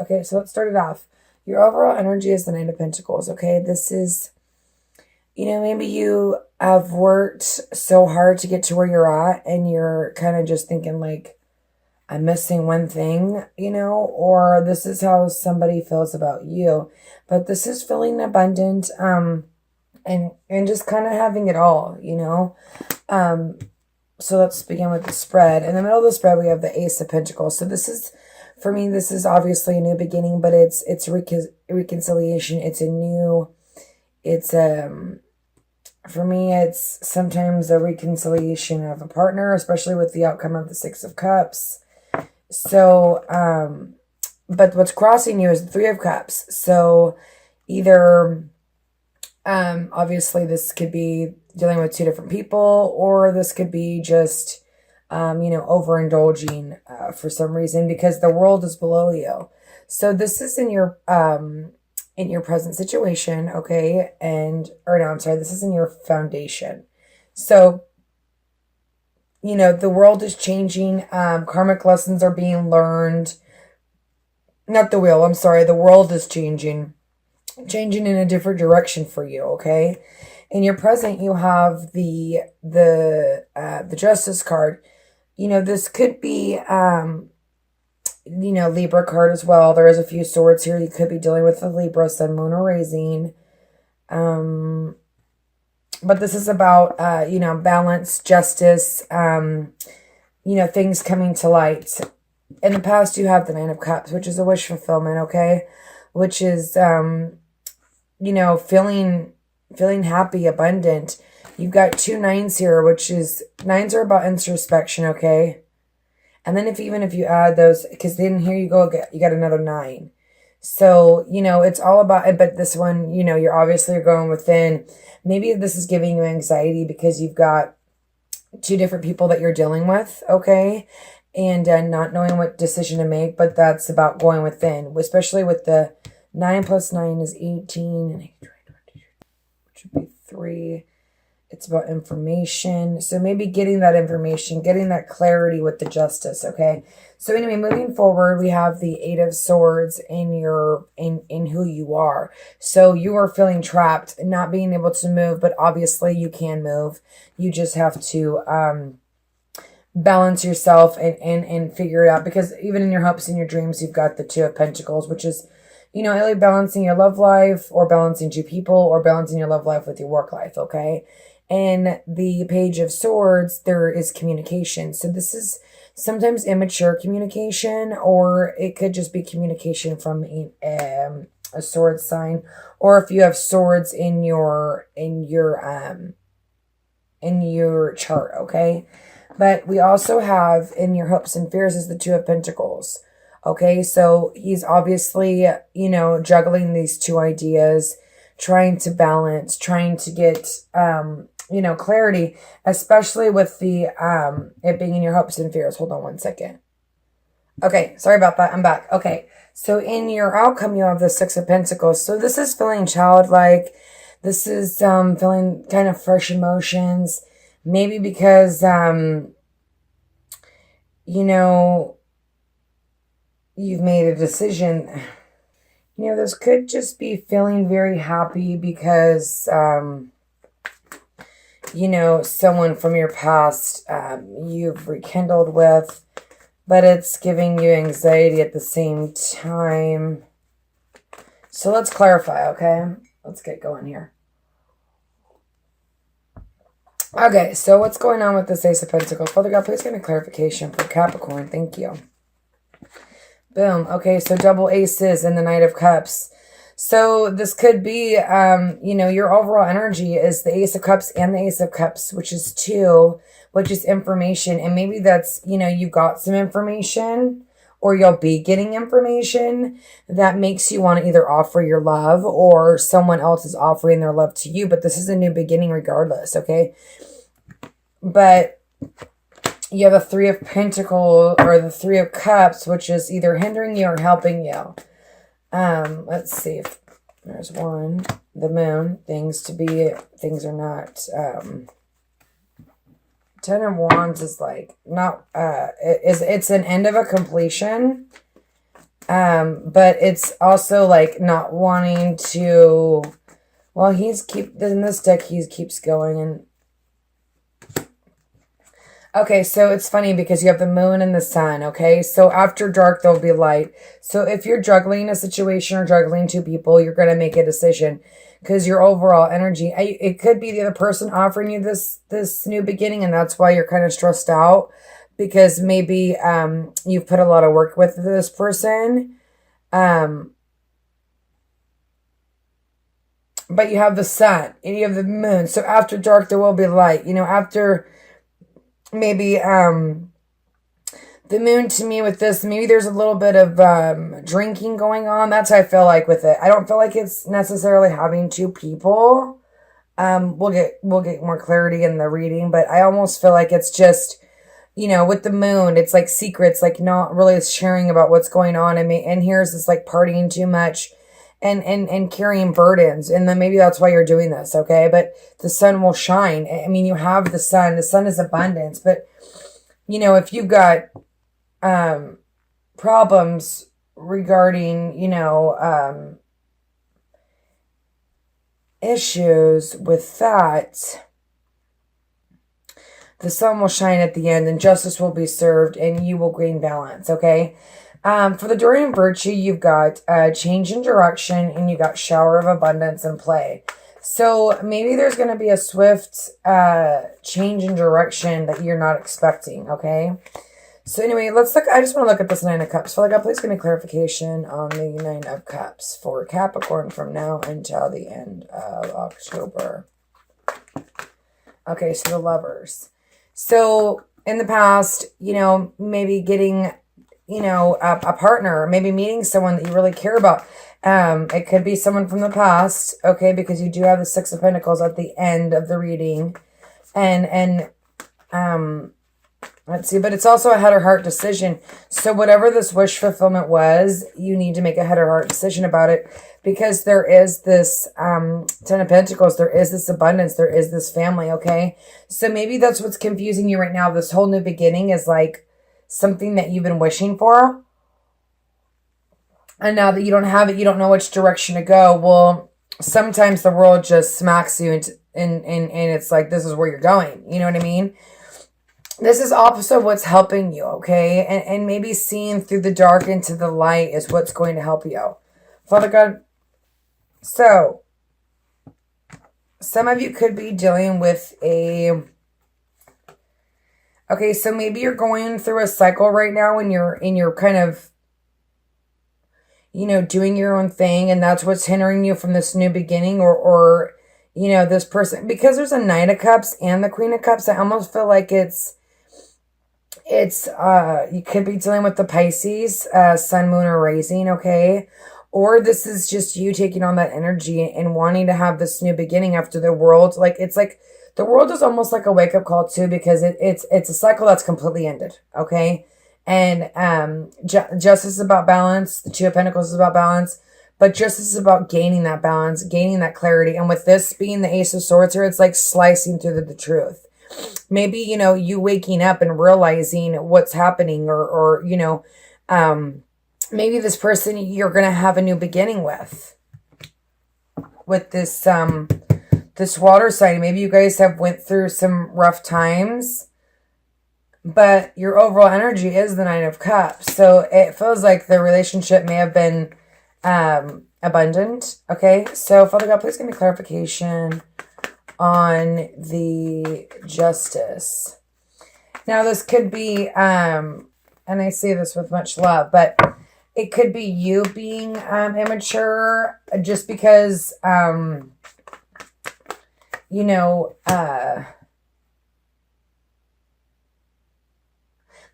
Okay, so let's start it off. Your overall energy is the Knight of Pentacles, okay? This is, maybe you have worked so hard to get to where you're at and you're kind of just thinking like, I'm missing one thing, or this is how somebody feels about you. But this is feeling abundant, and just kind of having it all, So let's begin with the spread. In the middle of the spread, we have the Ace of Pentacles. So this is, for me, this is obviously a new beginning, but it's reconciliation. For me, it's sometimes a reconciliation of a partner, especially with the outcome of the Six of Cups. So, but what's crossing you is the Three of Cups. So either, obviously this could be dealing with two different people, or this could be just, overindulging, for some reason, because the world is below you. So this is in your present situation. Okay. This is in your foundation. So, the world is changing. Karmic lessons are being learned. Not the wheel. I'm sorry. The world is changing in a different direction for you. Okay. In your present, you have the Justice card. This could be, Libra card as well. There is a few swords here. You could be dealing with the Libra, Sun, Moon, or Rising. But this is about, balance, justice, things coming to light. In the past, you have the Nine of Cups, which is a wish fulfillment, okay? Which is, feeling happy, abundant. You've got two nines here, nines are about introspection, okay? And then if you add those, because then here you go, you got another 9. So, it's all about, but this one, you're going within. Maybe this is giving you anxiety because you've got two different people that you're dealing with, okay? And not knowing what decision to make, but that's about going within, especially with the 9 plus 9 is 18, and 8, 20, which would be 3. It's about information. So maybe getting that information, getting that clarity with the Justice, okay? So anyway, moving forward, we have the 8 of Swords in who you are. So you are feeling trapped, not being able to move, but obviously you can move. You just have to balance yourself and figure it out, because even in your hopes and your dreams, you've got the 2 of Pentacles, which is, either balancing your love life or balancing 2 people or balancing your love life with your work life, okay? And the Page of Swords, there is communication. So this is sometimes immature communication, or it could just be communication from a sword sign, or if you have swords in your chart, okay? But we also have in your hopes and fears is the 2 of Pentacles. Okay, so he's obviously, juggling these 2 ideas, trying to balance, trying to get, clarity, especially with the, it being in your hopes and fears. Hold on one second. Okay, sorry about that. I'm back. Okay, so in your outcome, you have the 6 of Pentacles. So this is feeling childlike. This is feeling kind of fresh emotions. Maybe because, you've made a decision. This could just be feeling very happy because, someone from your past you've rekindled with, but it's giving you anxiety at the same time. So let's clarify, okay? Let's get going here. Okay, so what's going on with this Ace of Pentacles? Father God, please give me clarification for Capricorn. Thank you. Boom. Okay, so double aces and the Knight of Cups. So this could be, your overall energy is the Ace of Cups and the Ace of Cups, which is 2, which is information. And maybe that's, you got some information, or you'll be getting information that makes you want to either offer your love, or someone else is offering their love to you. But this is a new beginning regardless, okay? But you have a 3 of Pentacles or the 3 of Cups, which is either hindering you or helping you. Let's see if there's one. The Moon. Things are not. 10 of Wands is like not. It's an end of a completion. But it's also like not wanting to, well, in this deck, he keeps going. And okay, so it's funny because you have the moon and the sun, okay? So after dark, there'll be light. So if you're juggling a situation or juggling two people, you're going to make a decision because your overall energy, it could be the other person offering you this new beginning, and that's why you're kind of stressed out because maybe you've put a lot of work with this person. But you have the sun and you have the moon. So after dark, there will be light. After maybe the moon to me with this, maybe there's a little bit of drinking going on. That's how I feel like with it. I don't feel like it's necessarily having two people. We'll get more clarity in the reading, but I almost feel like it's just, with the moon, it's like secrets, like not really sharing about what's going on. And here's this like partying too much and carrying burdens. And then maybe that's why you're doing this. Okay. But the sun will shine. I mean, you have the sun is abundance, but if you've got, problems regarding, issues with that, the sun will shine at the end and justice will be served and you will gain balance. Okay. For the Dorian virtue, you've got change in direction and you got shower of abundance and play. So maybe there's going to be a swift change in direction that you're not expecting. Okay. So anyway, let's look. I just want to look at this 9 of Cups. So God, please give me clarification on the 9 of Cups for Capricorn from now until the end of October. Okay, so the Lovers. So in the past, maybe getting, a partner, maybe meeting someone that you really care about. It could be someone from the past, okay, because you do have the 6 of Pentacles at the end of the reading. And let's see, but it's also a head or heart decision. So whatever this wish fulfillment was, you need to make a head or heart decision about it because there is this 10 of Pentacles, there is this abundance, there is this family, okay? So maybe that's what's confusing you right now. This whole new beginning is like something that you've been wishing for. And now that you don't have it, you don't know which direction to go. Well, sometimes the world just smacks you and it's like, this is where you're going. You know what I mean? This is opposite of what's helping you, okay? And maybe seeing through the dark into the light is what's going to help you. Father God, so some of you could be dealing with okay, so maybe you're going through a cycle right now and you're kind of, doing your own thing and that's what's hindering you from this new beginning or this person. Because there's a 9 of Cups and the Queen of Cups, I almost feel like it's you could be dealing with the Pisces, sun, moon, or rising, okay? Or this is just you taking on that energy and wanting to have this new beginning after the world. Like, it's like the world is almost like a wake-up call too, because it's a cycle that's completely ended, okay? And justice is about balance. The 2 of Pentacles is about balance. But justice is about gaining that balance, gaining that clarity. And with this being the Ace of Swords here, it's like slicing through the truth. Maybe, you waking up and realizing what's happening or maybe this person you're going to have a new beginning with this, this water sign. Maybe you guys have went through some rough times, but your overall energy is the 9 of Cups. So it feels like the relationship may have been, abundant. Okay. So Father God, please give me clarification on the justice. Now this could be, and I say this with much love, but it could be you being immature just because,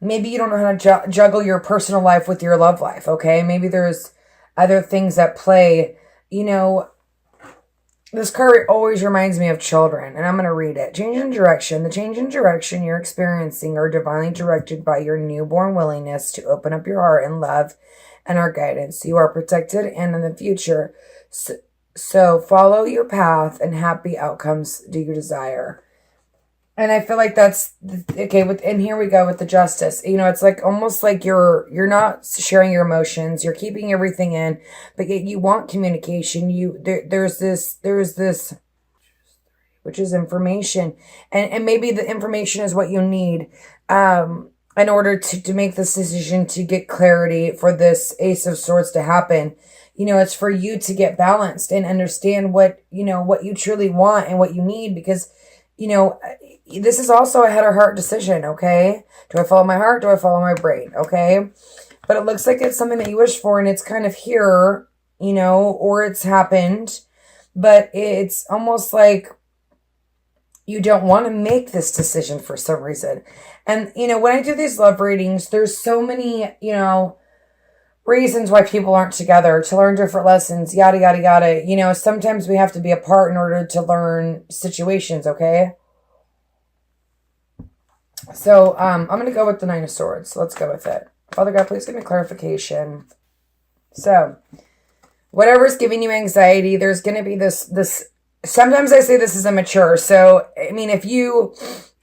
maybe you don't know how to juggle your personal life with your love life, okay? Maybe there's other things at play. This card always reminds me of children, and I'm going to read it. Change in direction. The change in direction you're experiencing are divinely directed by your newborn willingness to open up your heart and love and our guidance. You are protected and in the future. So follow your path and happy outcomes do you desire. And I feel like that's okay. And here we go with the justice. You know, it's like almost like you're not sharing your emotions. You're keeping everything in, but yet you want communication. There's this, which is information, and maybe the information is what you need, in order to make this decision, to get clarity for this Ace of Swords to happen. You know, it's for you to get balanced and understand what you truly want and what you need, because this is also a head or heart decision, okay? Do I follow my heart? Do I follow my brain? Okay? But it looks like it's something that you wish for, and it's kind of here, or it's happened, but it's almost like you don't want to make this decision for some reason. And, when I do these love readings, there's so many, reasons why people aren't together, to learn different lessons, yada, yada, yada. Sometimes we have to be apart in order to learn situations, okay? So, I'm going to go with the Nine of Swords. Let's go with it. Father God, please give me clarification. So, whatever's giving you anxiety, there's going to be this, sometimes I say this is immature. So, I mean, if you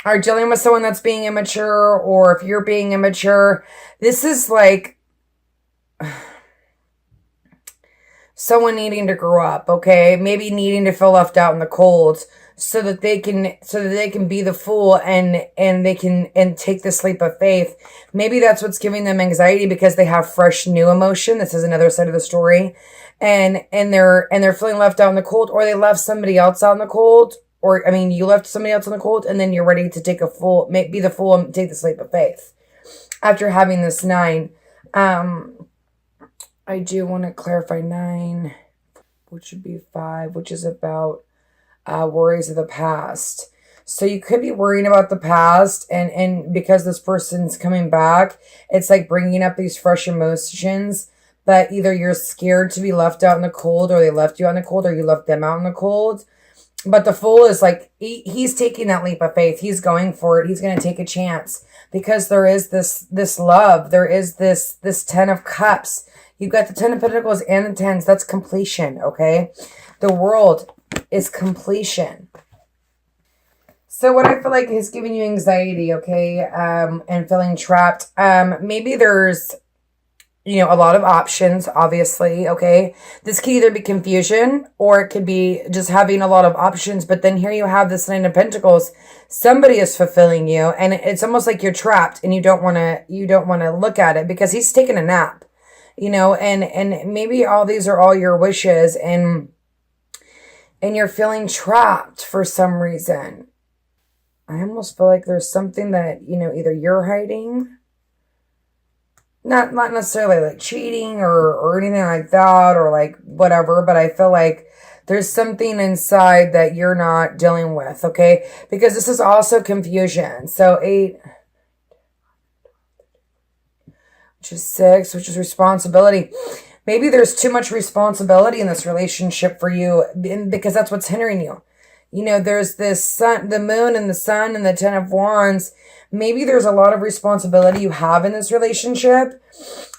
are dealing with someone that's being immature, or if you're being immature, this is like someone needing to grow up, okay? Maybe needing to feel left out in the cold so that they can be the fool and they can take this leap of faith. Maybe that's what's giving them anxiety, because they have fresh new emotion. This is another side of the story. And they're feeling left out in the cold, or they left somebody else out in the cold, or you left somebody else in the cold, and then you're ready to take be the fool and take this leap of faith after having this 9. I do want to clarify 9, which would be 5, which is about worries of the past. So you could be worrying about the past, and because this person's coming back, it's like bringing up these fresh emotions, but either you're scared to be left out in the cold, or they left you out in the cold, or you left them out in the cold. But the Fool is like, he's taking that leap of faith. He's going for it. He's going to take a chance, because there is this love. There is this 10 of Cups. You've got the 10 of Pentacles and the 10s. That's completion, okay? The World is completion. So what I feel like is giving you anxiety, okay, and feeling trapped, maybe there's, a lot of options, obviously, okay? This could either be confusion, or it could be just having a lot of options, but then here you have this 9 of Pentacles. Somebody is fulfilling you, and it's almost like you're trapped, and you don't want to look at it, because he's taking a nap, and maybe all these are all your wishes, and you're feeling trapped for some reason. I almost feel like there's something that, either you're hiding, not necessarily like cheating or anything like that, or like whatever, but I feel like there's something inside that you're not dealing with, okay? Because this is also confusion. So 8, which is 6, which is responsibility. Maybe there's too much responsibility in this relationship for you, because that's what's hindering you. There's this sun, the moon and the sun and the 10 of Wands. Maybe there's a lot of responsibility you have in this relationship.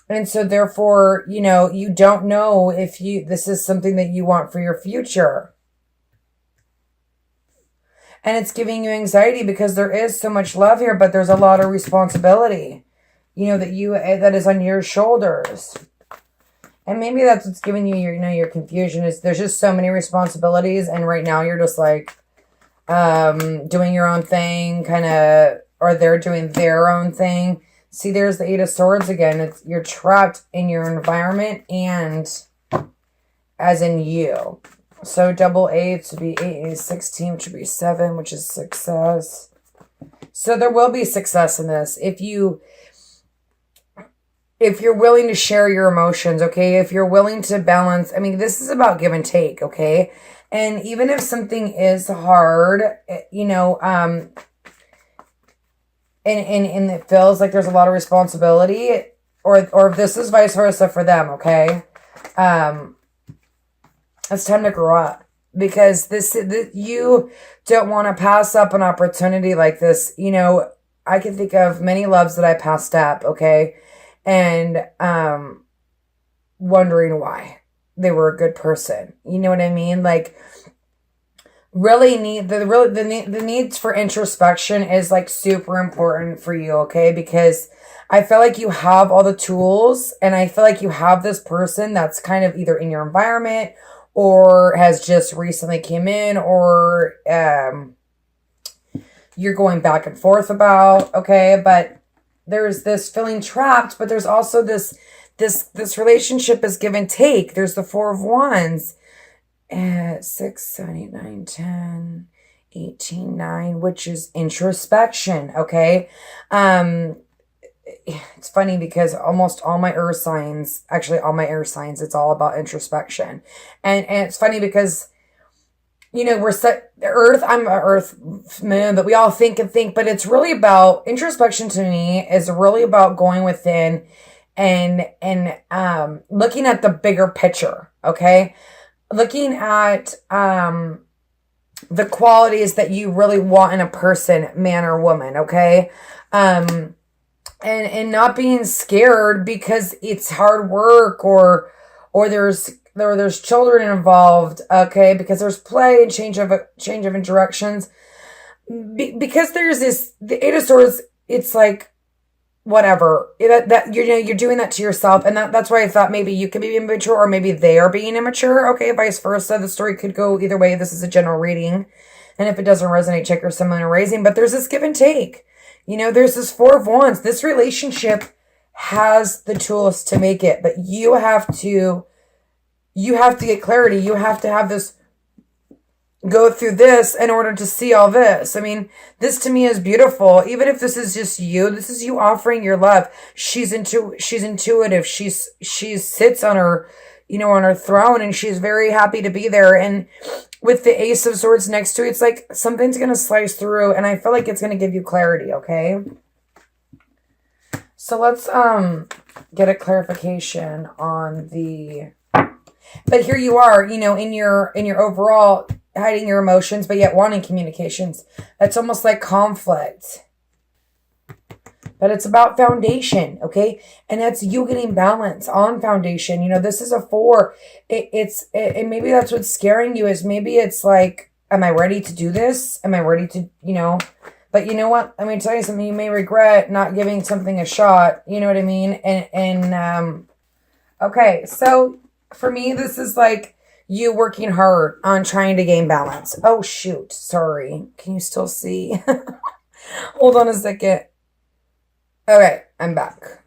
And so therefore, you don't know if this is something that you want for your future. And it's giving you anxiety because there is so much love here, but there's a lot of responsibility, that is on your shoulders. And maybe that's what's giving you your confusion, is there's just so many responsibilities. And right now you're just like, doing your own thing, kind of, or they're doing their own thing. See, there's the 8 of Swords again. You're trapped in your environment, and as in you. So double 8 would be 8 and 16, which would be 7, which is success. So there will be success in this. If you're willing to share your emotions, okay? If you're willing to balance, this is about give and take, okay? And even if something is hard, and it feels like there's a lot of responsibility, or if this is vice versa for them, okay? It's time to grow up, because you don't want to pass up an opportunity like this. I can think of many loves that I passed up, okay? And wondering why they were a good person. You know what I mean? Like really need the needs for introspection is like super important for you, okay? Because I feel like you have all the tools, and I feel like you have this person that's kind of either in your environment or has just recently came in, or you're going back and forth about, okay? But there's this feeling trapped, but there's also this relationship is give and take. There's the Four of Wands. 6, 7, 8, 9, 10, 18, 9, which is introspection, okay? It's funny because almost all my earth signs, actually all my air signs, it's all about introspection. And it's funny because, you know, we're set earth, I'm an earth moon, but we all think and think, but it's really about introspection. To me is really about going within and looking at the bigger picture, okay? Looking at the qualities that you really want in a person, man or woman, okay? And not being scared because it's hard work, or there's children involved, okay? Because there's play and change of directions. Because there's the Eight of Swords, it's like, whatever, that you're doing that to yourself, and that's why I thought maybe you could be immature, or maybe they are being immature, okay? Vice versa. The story could go either way. This is a general reading, and if it doesn't resonate, check your sun, moon, and rising. But there's this give and take. You know, there's this Four of Wands. This relationship has the tools to make it, but you have to get clarity. You have to have this, go through this in order to see all this. I mean, this to me is beautiful. Even if this is just you, this is you offering your love. She's intuitive. She sits on her, you know, on her throne, and she's very happy to be there. And with the Ace of Swords next to it, it's like something's going to slice through, and I feel like it's going to give you clarity, okay? So let's get a clarification on the, but here you are, you know, in your overall hiding your emotions, but yet wanting communications. That's almost like conflict. But it's about foundation, okay? And that's you getting balance on foundation. You know, this is a 4. And maybe that's what's scaring you, is maybe it's like, am I ready to do this? Am I ready to, you know? But you know what? I'm going to tell you something. You may regret not giving something a shot. You know what I mean? Okay, so for me, this is like you working hard on trying to gain balance. Oh, shoot. Sorry. Can you still see? Hold on a second. Okay, I'm back.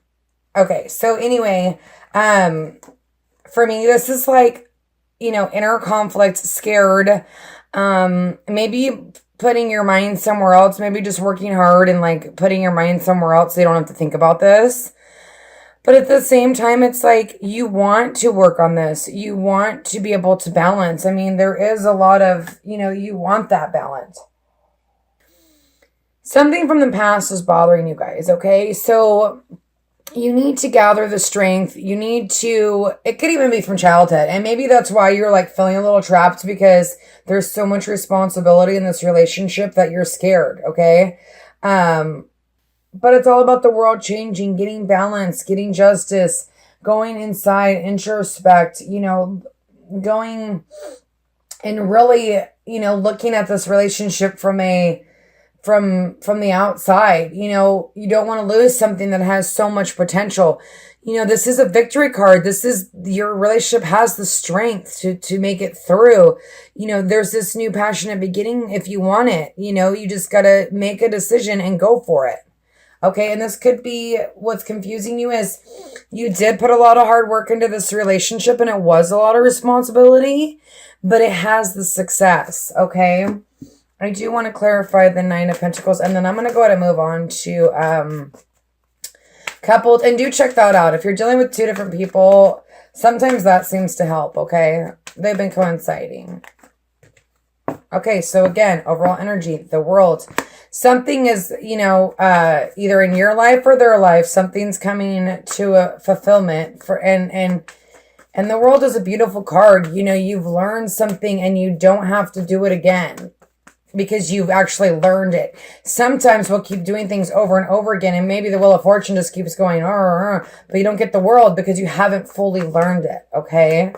Okay, so anyway, for me, this is like, you know, inner conflict, scared, maybe putting your mind somewhere else, maybe just working hard and like putting your mind somewhere else so you don't have to think about this. But at the same time, it's like you want to work on this. You want to be able to balance. I mean, there is a lot of, you know, you want that balance. Something from the past is bothering you guys, okay? So you need to gather the strength. You need to, it could even be from childhood. And maybe that's why you're like feeling a little trapped, because there's so much responsibility in this relationship that you're scared, okay? But it's all about the world changing, getting balance, getting justice, going inside, introspect, you know, going and really, you know, looking at this relationship from the outside. You know, you don't want to lose something that has so much potential. You know, this is a victory card. This is, your relationship has the strength to make it through. You know, there's this new passionate beginning if you want it. You know, you just got to make a decision and go for it. Okay, and this could be what's confusing you, is you did put a lot of hard work into this relationship, and it was a lot of responsibility, but it has the success, okay? I do want to clarify the 9 of Pentacles, and then I'm going to go ahead and move on to coupled. And do check that out. If you're dealing with 2 different people, sometimes that seems to help, okay? They've been coinciding. Okay, so again, overall energy, the world. Something is, you know, either in your life or their life, something's coming to a fulfillment for, and the world is a beautiful card. You know, you've learned something and you don't have to do it again because you've actually learned it. Sometimes we'll keep doing things over and over again, and maybe the wheel of fortune just keeps going, but you don't get the world because you haven't fully learned it, okay?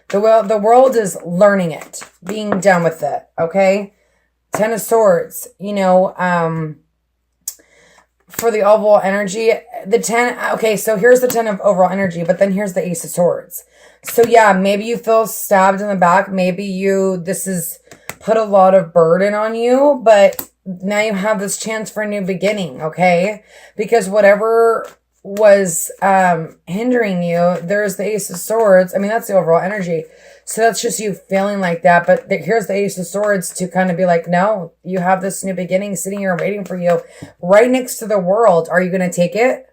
The world is learning it, being done with it, okay? 10 of Swords, you know, for the overall energy, the 10, okay, so here's the 10 of overall energy, but then here's the Ace of Swords. So yeah, maybe you feel stabbed in the back. Maybe this has put a lot of burden on you, but now you have this chance for a new beginning, okay? Because whatever was hindering you, there's the Ace of Swords. I mean, that's the overall energy. So that's just you feeling like that. But here's the Ace of Swords to kind of be like, no, you have this new beginning sitting here waiting for you right next to the World. Are you going to take it?